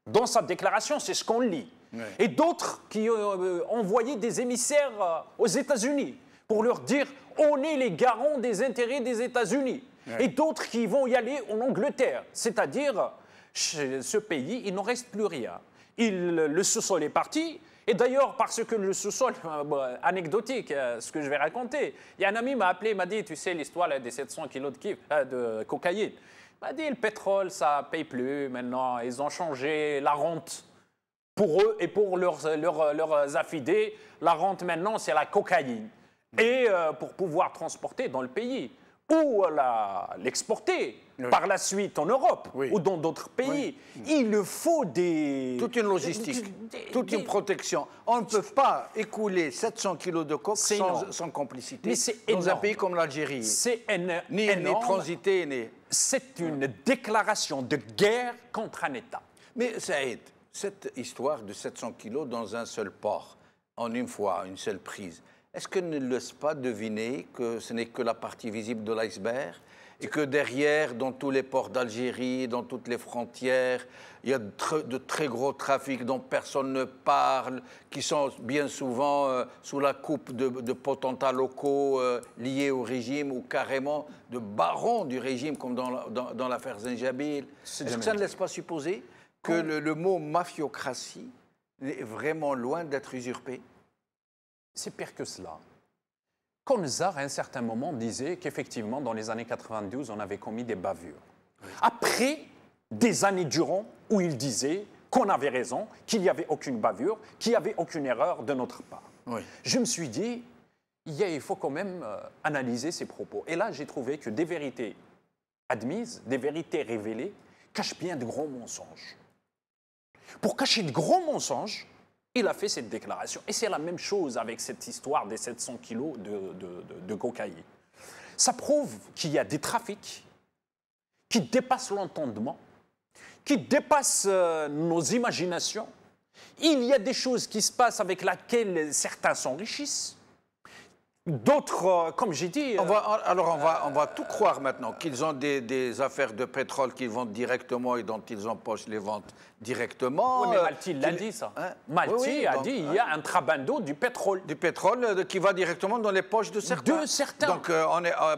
Dans sa déclaration, c'est ce qu'on lit. Oui. Et d'autres qui ont envoyé des émissaires aux États-Unis pour leur dire on est les garants des intérêts des États-Unis. Oui. Et d'autres qui vont y aller en Angleterre. C'est-à-dire, chez ce pays, il n'en reste plus rien. Le sous-sol est parti. Et d'ailleurs, parce que le sous-sol, anecdotique, ce que je vais raconter, il y a un ami m'a appelé, m'a dit, tu sais, l'histoire des 700 kilos de cocaïne. Il m'a dit, le pétrole, ça ne paye plus maintenant. Ils ont changé la rente. Pour eux et pour leurs affidés, la rente maintenant, c'est la cocaïne. Et pour pouvoir transporter dans le pays ou l'exporter par la suite en Europe ou dans d'autres pays, il faut toute une logistique, toute une protection. On ne peut pas écouler 700 kilos de coke sans complicité dans un pays comme l'Algérie. C'est ni transité, ni... C'est une déclaration de guerre contre un État. Mais Saïd, cette histoire de 700 kilos dans un seul port, en une fois, une seule prise, est-ce que ne laisse pas deviner que ce n'est que la partie visible de l'iceberg et que derrière, dans tous les ports d'Algérie, dans toutes les frontières, il y a de très gros trafics dont personne ne parle, qui sont bien souvent sous la coupe de potentats locaux liés au régime ou carrément de barons du régime, comme dans l'affaire Zenjabil. Est-ce que ça ne laisse pas supposer que le mot mafiocratie est vraiment loin d'être usurpé? C'est pire que cela. Konzar, à un certain moment, disait qu'effectivement, dans les années 92, on avait commis des bavures. Oui. Après des années durant où il disait qu'on avait raison, qu'il n'y avait aucune bavure, qu'il n'y avait aucune erreur de notre part. Oui. Je me suis dit, il faut quand même analyser ces propos. Et là, j'ai trouvé que des vérités admises, des vérités révélées, cachent bien de gros mensonges. Pour cacher de gros mensonges, il a fait cette déclaration. Et c'est la même chose avec cette histoire des 700 kilos de cocaïne. Ça prouve qu'il y a des trafics qui dépassent l'entendement, qui dépassent nos imaginations. Il y a des choses qui se passent avec lesquelles certains s'enrichissent. D'autres, comme j'ai dit... on va tout croire maintenant, qu'ils ont des affaires de pétrole qu'ils vendent directement et dont ils empochent les ventes directement. Oui, mais Malti l'a dit, ça. Hein? Malti a dit qu'il y a un trabando du pétrole. Du pétrole qui va directement dans les poches de certains. De certains. Donc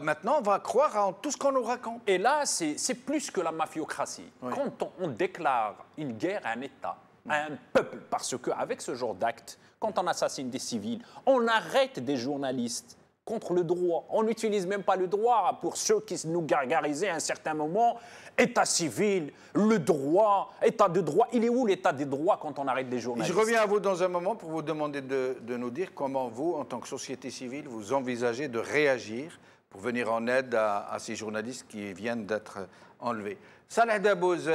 maintenant, on va croire en tout ce qu'on nous raconte. Et là, c'est plus que la mafiocratie. Oui. Quand on déclare une guerre à un État, à un peuple, parce qu'avec ce genre d'acte, quand on assassine des civils, on arrête des journalistes contre le droit. On n'utilise même pas le droit pour ceux qui nous gargarisaient à un certain moment. État civil, le droit, état de droit. Il est où l'état des droits quand on arrête des journalistes? Je reviens à vous dans un moment pour vous demander de nous dire comment vous, en tant que société civile, vous envisagez de réagir pour venir en aide à ces journalistes qui viennent d'être enlevés. Salah Dabouz,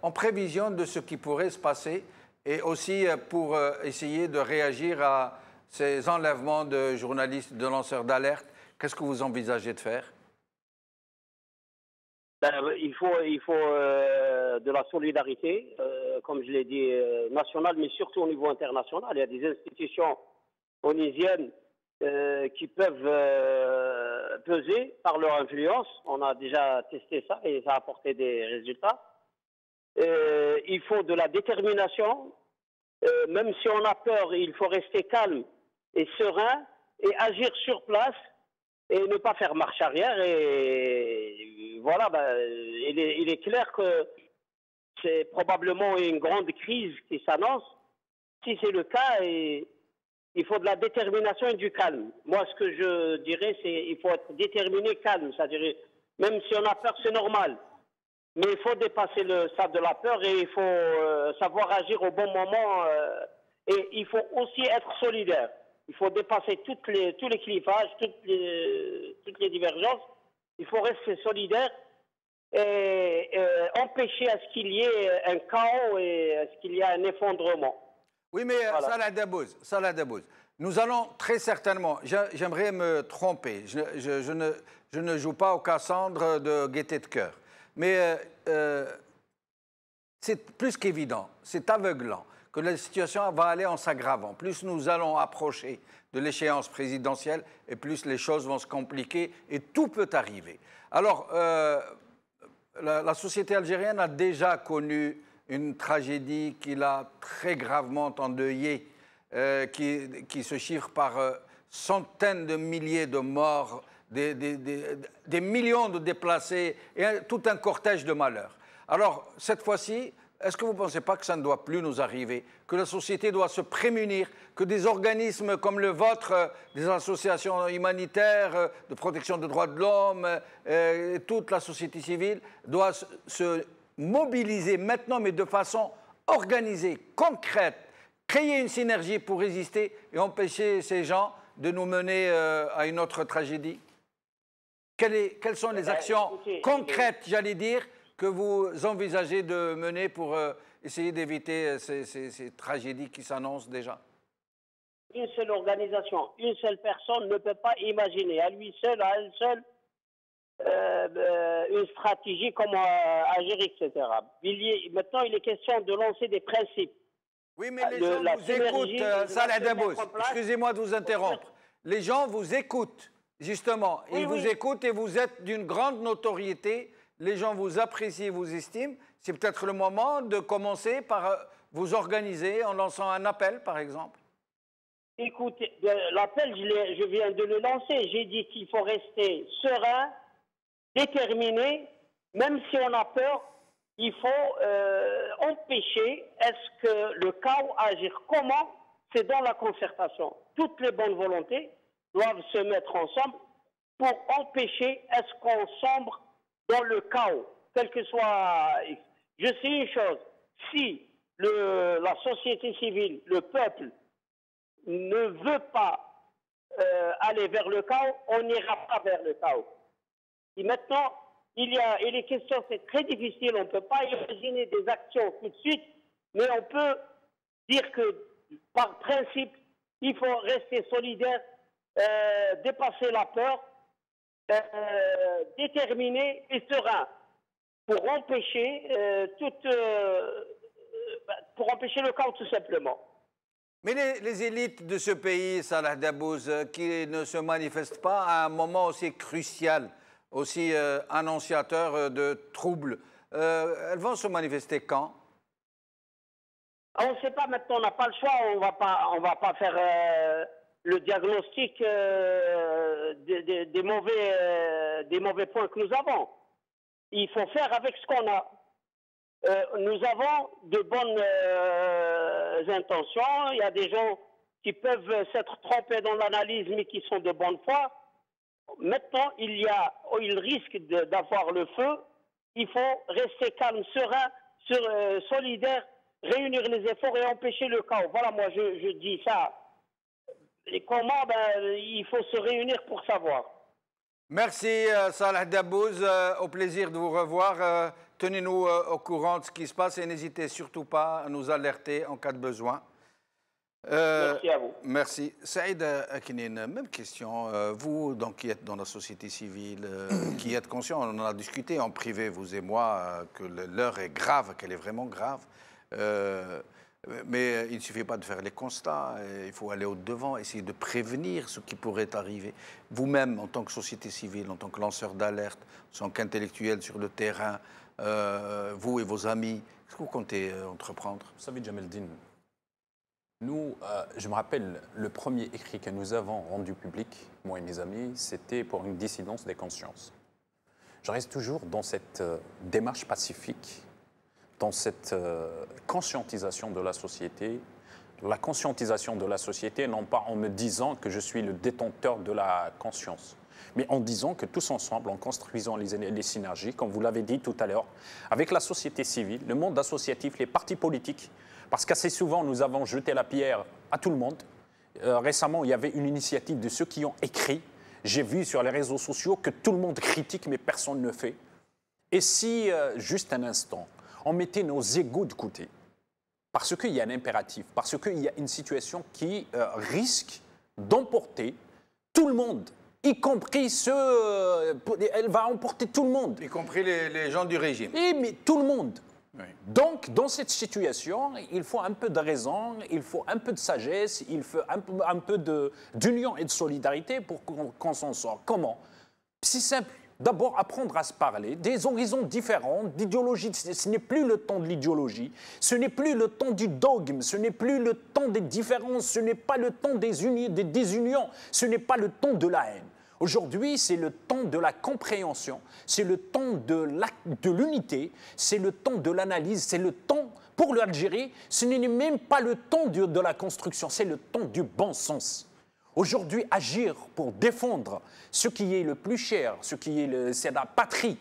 en prévision de ce qui pourrait se passer, et aussi pour essayer de réagir à ces enlèvements de journalistes, de lanceurs d'alerte, qu'est-ce que vous envisagez de faire? Il faut de la solidarité, comme je l'ai dit, nationale, mais surtout au niveau international. Il y a des institutions onisiennes qui peuvent peser par leur influence. On a déjà testé ça et ça a apporté des résultats. Il faut de la détermination. Même si on a peur, il faut rester calme et serein et agir sur place et ne pas faire marche arrière. Et voilà, il est clair que c'est probablement une grande crise qui s'annonce. Si c'est le cas, il faut de la détermination et du calme. Moi, ce que je dirais, c'est qu'il faut être déterminé, calme. C'est-à-dire, même si on a peur, c'est normal. Mais il faut dépasser le stade de la peur et il faut savoir agir au bon moment. Et il faut aussi être solidaire. Il faut dépasser tous les clivages, toutes les divergences. Il faut rester solidaire et empêcher à ce qu'il y ait un chaos et à ce qu'il y ait un effondrement. Oui, mais voilà. Salah Dabouz, nous allons très certainement, j'aimerais me tromper, je ne joue pas au Cassandre de gaieté de cœur. Mais c'est plus qu'évident, c'est aveuglant que la situation va aller en s'aggravant. Plus nous allons approcher de l'échéance présidentielle et plus les choses vont se compliquer et tout peut arriver. Alors, la société algérienne a déjà connu une tragédie qui l'a très gravement endeuillée, qui se chiffre par centaines de milliers de morts, des millions de déplacés et tout un cortège de malheurs. Alors, cette fois-ci, est-ce que vous ne pensez pas que ça ne doit plus nous arriver, que la société doit se prémunir, que des organismes comme le vôtre, des associations humanitaires de protection des droits de l'homme, toute la société civile doit se mobiliser maintenant, mais de façon organisée, concrète, créer une synergie pour résister et empêcher ces gens de nous mener à une autre tragédie? Quelles sont les actions concrètes, j'allais dire, que vous envisagez de mener pour essayer d'éviter ces tragédies qui s'annoncent déjà? Une seule organisation, une seule personne ne peut pas imaginer à lui seul, à elle seule, une stratégie, comment agir, etc. Maintenant, il est question de lancer des principes. Oui, mais les gens vous écoutent, Salah Dabbous. Excusez-moi de vous interrompre. Les gens vous écoutent, justement. Ils vous écoutent et vous êtes d'une grande notoriété. Les gens vous apprécient, vous estiment. C'est peut-être le moment de commencer par vous organiser en lançant un appel, par exemple. Écoutez, l'appel, je viens de le lancer. J'ai dit qu'il faut rester serein, déterminé, même si on a peur. Il faut empêcher. Est-ce que le chaos agir comment? C'est dans la concertation. Toutes les bonnes volontés doivent se mettre ensemble pour empêcher est-ce qu'on sombre dans le chaos, quel que soit. Je sais une chose, si la société civile, le peuple, ne veut pas aller vers le chaos, on n'ira pas vers le chaos. Et maintenant, il y les questions, c'est très difficile, on ne peut pas imaginer des actions tout de suite, mais on peut dire que, par principe, il faut rester solidaire, dépasser la peur, déterminé et serein pour empêcher pour empêcher le chaos tout simplement. Mais les élites de ce pays, Salah Dabbous, qui ne se manifestent pas à un moment aussi crucial, aussi annonciateur de troubles, elles vont se manifester quand? On ne sait pas maintenant, on n'a pas le choix, on va pas faire le diagnostic des mauvais points que nous avons. Il faut faire avec ce qu'on a. Nous avons de bonnes intentions. Il y a des gens qui peuvent s'être trompés dans l'analyse, mais qui sont de bonne foi. Maintenant, il risque d'avoir le feu. Il faut rester calme, serein, solidaire, réunir les efforts et empêcher le chaos. Voilà, moi, je dis ça. Et comment? Il faut se réunir pour savoir. Merci, Salah Dabbous. Au plaisir de vous revoir. Tenez-nous au courant de ce qui se passe et n'hésitez surtout pas à nous alerter en cas de besoin. Merci à vous. Merci. Saïd Akinine, même question. Vous, donc, qui êtes dans la société civile, qui êtes conscient, on en a discuté en privé, vous et moi, que l'heure est grave, qu'elle est vraiment grave. Mais il ne suffit pas de faire les constats, il faut aller au-devant, essayer de prévenir ce qui pourrait arriver. Vous-même, en tant que société civile, en tant que lanceur d'alerte, en tant qu'intellectuel sur le terrain, vous et vos amis, qu'est-ce que vous comptez entreprendre? Vous savez, Jamel-Din, nous, je me rappelle, le premier écrit que nous avons rendu public, moi et mes amis, c'était pour une dissidence des consciences. Je reste toujours dans cette démarche pacifique, dans cette conscientisation de la société, non pas en me disant que je suis le détenteur de la conscience, mais en disant que tous ensemble, en construisant les synergies, comme vous l'avez dit tout à l'heure, avec la société civile, le monde associatif, les partis politiques, parce qu'assez souvent, nous avons jeté la pierre à tout le monde. Récemment, il y avait une initiative de ceux qui ont écrit. J'ai vu sur les réseaux sociaux que tout le monde critique, mais personne ne fait. Et si, juste un instant, on mettait nos égos de côté, parce qu'il y a un impératif, parce qu'il y a une situation qui risque d'emporter tout le monde, y compris elle va emporter tout le monde. Y compris les gens du régime. Mais tout le monde. Oui. Donc, dans cette situation, il faut un peu de raison, il faut un peu de sagesse, il faut un peu d'union et de solidarité pour qu'on s'en sorte. Comment? C'est simple. D'abord, apprendre à se parler, des horizons différents, d'idéologie. Ce n'est plus le temps de l'idéologie, ce n'est plus le temps du dogme, ce n'est plus le temps des différences, ce n'est pas le temps des désunions, ce n'est pas le temps de la haine. Aujourd'hui, c'est le temps de la compréhension, c'est le temps de l'unité, c'est le temps de l'analyse, c'est le temps, pour l'Algérie, ce n'est même pas le temps de la construction, c'est le temps du bon sens. Aujourd'hui, agir pour défendre ce qui est le plus cher, c'est la patrie,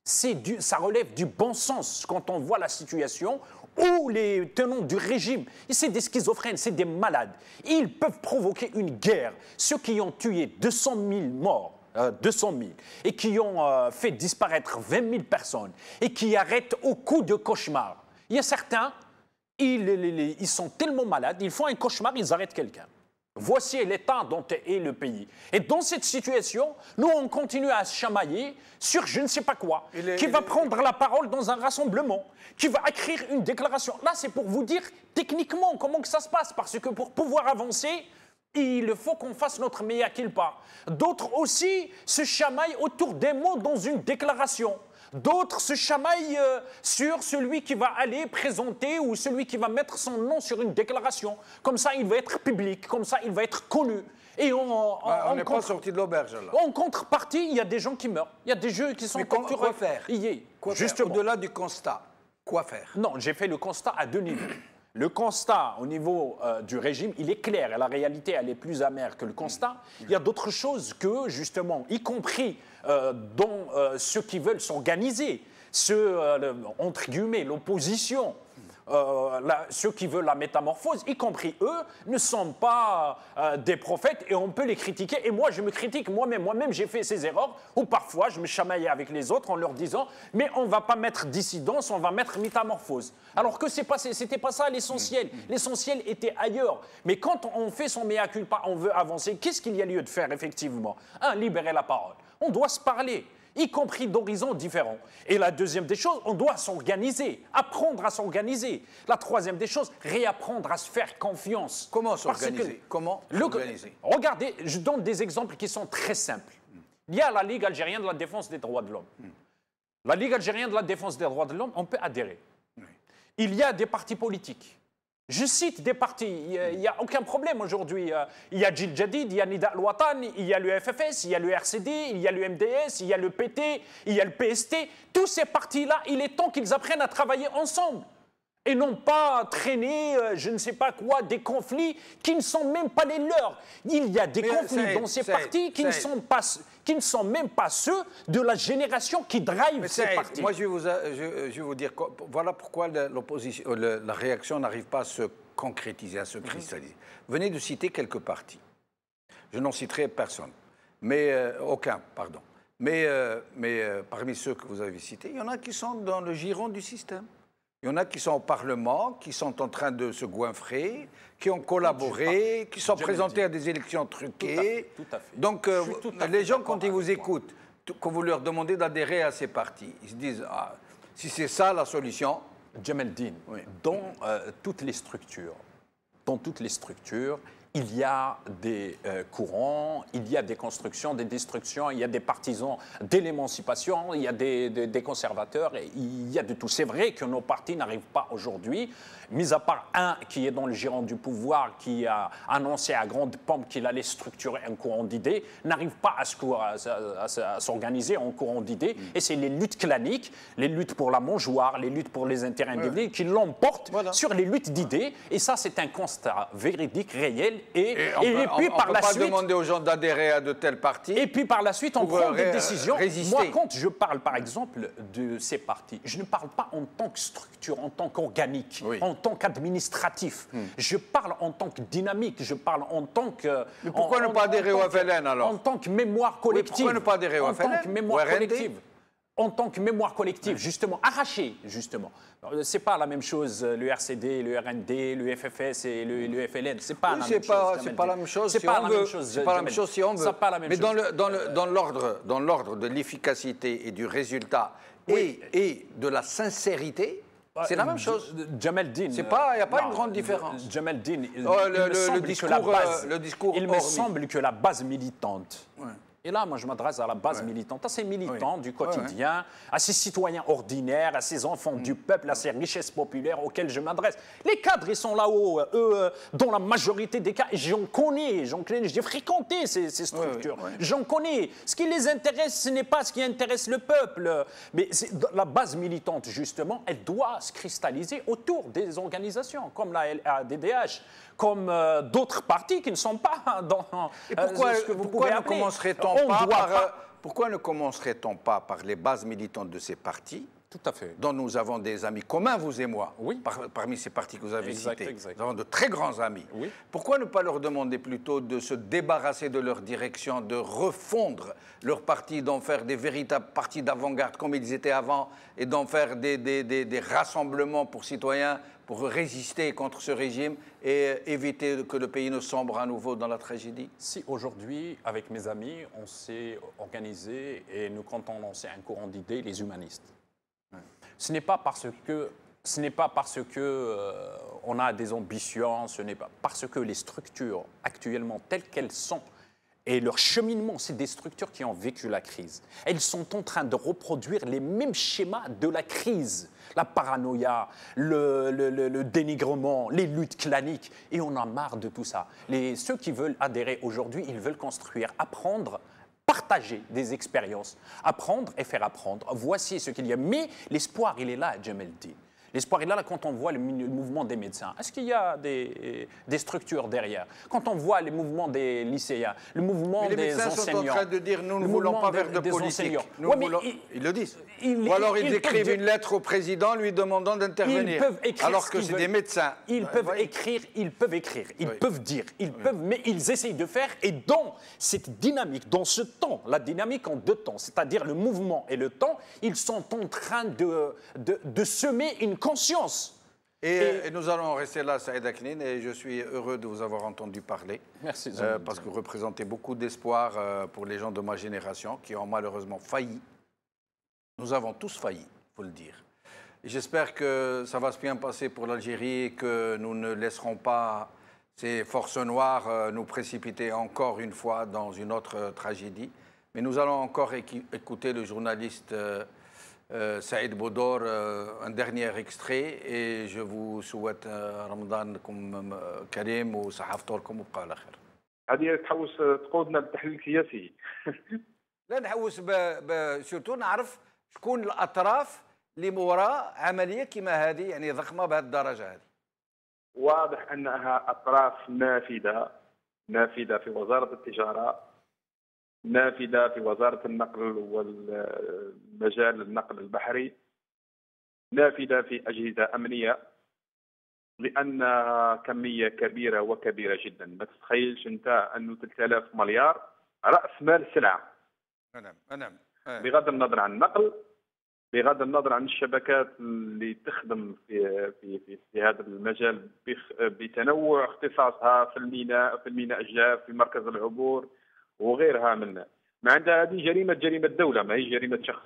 ça relève du bon sens quand on voit la situation où les tenants du régime, c'est des schizophrènes, c'est des malades. Ils peuvent provoquer une guerre. Ceux qui ont tué 200 000 morts, 200 000, et qui ont fait disparaître 20 000 personnes, et qui arrêtent au coup de cauchemar. Il y a certains, ils sont tellement malades, ils font un cauchemar, ils arrêtent quelqu'un. Voici l'état dont est le pays. Et dans cette situation, nous, on continue à se chamailler sur je ne sais pas quoi, qui va prendre la parole dans un rassemblement, qui va écrire une déclaration. Là, c'est pour vous dire techniquement comment que ça se passe, parce que pour pouvoir avancer, il faut qu'on fasse notre mea culpa. D'autres aussi se chamaillent autour des mots dans une déclaration. D'autres se chamaillent sur celui qui va aller présenter ou celui qui va mettre son nom sur une déclaration. Comme ça, il va être public, comme ça, il va être connu. Et on n'est pas sorti de l'auberge, là. En contrepartie, il y a des gens qui meurent. Il y a des jeux qui sont capturés. Quoi faire? Justement. Au-delà du constat, quoi faire? Non, j'ai fait le constat à deux niveaux. Le constat au niveau du régime, il est clair et la réalité, elle est plus amère que le constat. Il y a d'autres choses que, justement, y compris dans ceux qui veulent s'organiser, entre guillemets, l'opposition, ceux qui veulent la métamorphose, y compris eux, ne sont pas des prophètes et on peut les critiquer. Et moi, je me critique moi-même. Moi-même, j'ai fait ces erreurs où parfois, je me chamaillais avec les autres en leur disant « mais on ne va pas mettre dissidence, on va mettre métamorphose ». Alors que c'était pas ça l'essentiel. L'essentiel était ailleurs. Mais quand on fait son mea culpa, on veut avancer, qu'est-ce qu'il y a lieu de faire, effectivement? Libérer la parole. On doit se parler, y compris d'horizons différents. Et la deuxième des choses, on doit s'organiser, apprendre à s'organiser. La troisième des choses, réapprendre à se faire confiance. Comment s'organiser? Comment s'organiser? Regardez, je donne des exemples qui sont très simples. Il y a la Ligue algérienne de la défense des droits de l'homme. La Ligue algérienne de la défense des droits de l'homme, on peut adhérer. Il y a des partis politiques. Je cite des partis, il n'y a aucun problème aujourd'hui. Il y a Jil Jadid, il y a Nida Al-Watan, il y a le FFS, il y a le RCD, il y a le MDS, il y a le PT, il y a le PST. Tous ces partis-là, il est temps qu'ils apprennent à travailler ensemble. Et non pas traîner, je ne sais pas quoi, des conflits qui ne sont même pas les leurs. Il y a des conflits dans ces partis qui ne sont même pas ceux de la génération qui drive ces partis. Moi, je vais vous dire, voilà pourquoi la réaction n'arrive pas à se concrétiser, à se cristalliser. Venez de citer quelques partis. Je n'en citerai personne, aucun, pardon. Mais parmi ceux que vous avez cités, il y en a qui sont dans le giron du système. Il y en a qui sont au Parlement, qui sont en train de se goinfrer, qui ont collaboré, qui sont présentés à des élections truquées. Tout à fait. Donc, les gens, quand ils vous écoutent, quand vous leur demandez d'adhérer à ces partis, ils se disent si c'est ça la solution. Djamel-Din, dans toutes les structures, il y a des courants, il y a des constructions, des destructions, il y a des partisans de l'émancipation, il y a des conservateurs, il y a de tout. C'est vrai que nos partis n'arrivent pas aujourd'hui, mis à part un qui est dans le giron du pouvoir, qui a annoncé à grande pompe qu'il allait structurer un courant d'idées, n'arrive pas à s'organiser en courant d'idées. Et c'est les luttes claniques, les luttes pour la mangeoire, les luttes pour les intérêts individuels qui l'emportent sur les luttes d'idées. Et ça, c'est un constat véridique, réel. Et puis par la suite, on ne peut pas demander aux gens d'adhérer à de tels partis. Et puis par la suite, on prend des décisions. Résister. Moi, quand je parle, par exemple, de ces partis, je ne parle pas en tant que structure, en tant qu'organique, en tant qu'administratif. Je parle en tant que dynamique, je parle en tant que... Mais pourquoi ne pas adhérer au FLN alors? En tant que mémoire collective. Pourquoi ne pas adhérer au FLN? En tant que mémoire collective. En tant que mémoire collective, justement, arrachée, justement. C'est pas la même chose, le RCD, le RND, le FFS et le FLN. C'est pas la même chose. C'est pas la même chose. C'est pas la même chose. C'est pas la même chose si on veut. Mais dans l'ordre de l'efficacité et du résultat et de la sincérité, c'est la même chose. Djamel-Din. Il n'y a pas une grande différence. Djamel-Din, le discours. Il me semble que la base militante. Et là, moi, je m'adresse à la base militante, à ces militants du quotidien, à ces citoyens ordinaires, à ces enfants du peuple, à ces richesses populaires auxquelles je m'adresse. Les cadres, ils sont là-haut, eux, dans la majorité des cas, j'en connais, j'ai fréquenté ces structures, j'en connais. Ce qui les intéresse, ce n'est pas ce qui intéresse le peuple. Mais la base militante, justement, elle doit se cristalliser autour des organisations, comme la LADDH, comme d'autres partis qui ne sont pas dans ce que vous pouvez appeler. Pourquoi ne commencerait-on pas par les bases militantes de ces partis Tout à fait. dont nous avons des amis communs, vous et moi, Oui. parmi ces partis que vous avez cités. Exact. Nous avons de très grands amis. Oui. Pourquoi ne pas leur demander plutôt de se débarrasser de leur direction, de refondre leur parti, d'en faire des véritables partis d'avant-garde comme ils étaient avant, et d'en faire des rassemblements pour citoyens pour résister contre ce régime et éviter que le pays ne sombre à nouveau dans la tragédie? Si aujourd'hui, avec mes amis, on s'est organisé et nous comptons lancer un courant d'idées, les humanistes. Ce n'est pas parce que on a des ambitions, ce n'est pas parce que les structures actuellement telles qu'elles sont et leur cheminement, c'est des structures qui ont vécu la crise. Elles sont en train de reproduire les mêmes schémas de la crise. La paranoïa, le dénigrement, les luttes claniques. Et on a marre de tout ça. Ceux qui veulent adhérer aujourd'hui, ils veulent construire, apprendre, partager des expériences, apprendre et faire apprendre. Voici ce qu'il y a. Mais l'espoir, il est là, Djemeldi. L'espoir est là quand on voit le mouvement des médecins. Est-ce qu'il y a des structures derrière? Quand on voit les mouvements des lycéens, le mouvement des enseignants... Les médecins sont en train de dire nous ne voulons pas faire de politique. Ils le disent. Ou alors ils écrivent une lettre au président lui demandant d'intervenir. Alors que c'est des médecins. Ils peuvent écrire, ils peuvent dire, mais ils essayent de faire. Et dans cette dynamique, dans ce temps, la dynamique en deux temps, c'est-à-dire le mouvement et le temps, ils sont en train de semer une conscience. Et nous allons rester là, Saïd Aknin, et je suis heureux de vous avoir entendu parler. Merci. Parce que vous représentez beaucoup d'espoir pour les gens de ma génération qui ont malheureusement failli. Nous avons tous failli, il faut le dire. Et j'espère que ça va se bien passer pour l'Algérie et que nous ne laisserons pas ces forces noires nous précipiter encore une fois dans une autre tragédie. Mais nous allons encore écouter le journaliste Saïd Boudour, un dernier extrait, et je vous souhaite Ramadan Karim وصحافتكم وبقى على خير. هذه تحوس تقودنا للتحليل السياسي. لا نحوس سورتو نعرف شكون الاطراف اللي وراء عمليه كما هذه يعني ضخمه بهذه الدرجه هذه. واضح انها اطراف نافذه في وزاره التجاره، نافذه في وزاره النقل والمجال النقل البحري، نافذه في اجهزه امنيه، لان كميه كبيره وكبيره جدا. ما تتخيلش انت انه 3000 مليار راس مال سلعه. نعم. بغض النظر عن النقل، بغض النظر عن الشبكات اللي تخدم في هذا المجال بتنوع اختصاصها في الميناء الجاف، في مركز العبور وغيرها منه. ما عندها هذه جريمه دوله، ما هي جريمه شخص.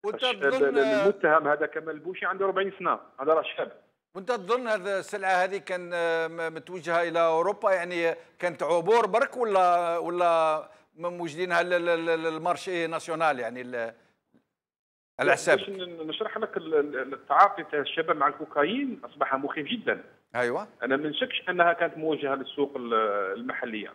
المتهم هذا كمال البوشي عنده 40 سنه، هذا راه شاب. وانت تظن هذه السلعه هذه كان متوجهه الى اوروبا، يعني كانت عبور برك ولا موجدينها المارشي ناسيونال يعني على حساب؟ باش نشرح لك التعاطي تاع الشباب مع الكوكايين اصبح مخيف جدا. ايوه، انا ما نشكش انها كانت موجهه للسوق المحليه.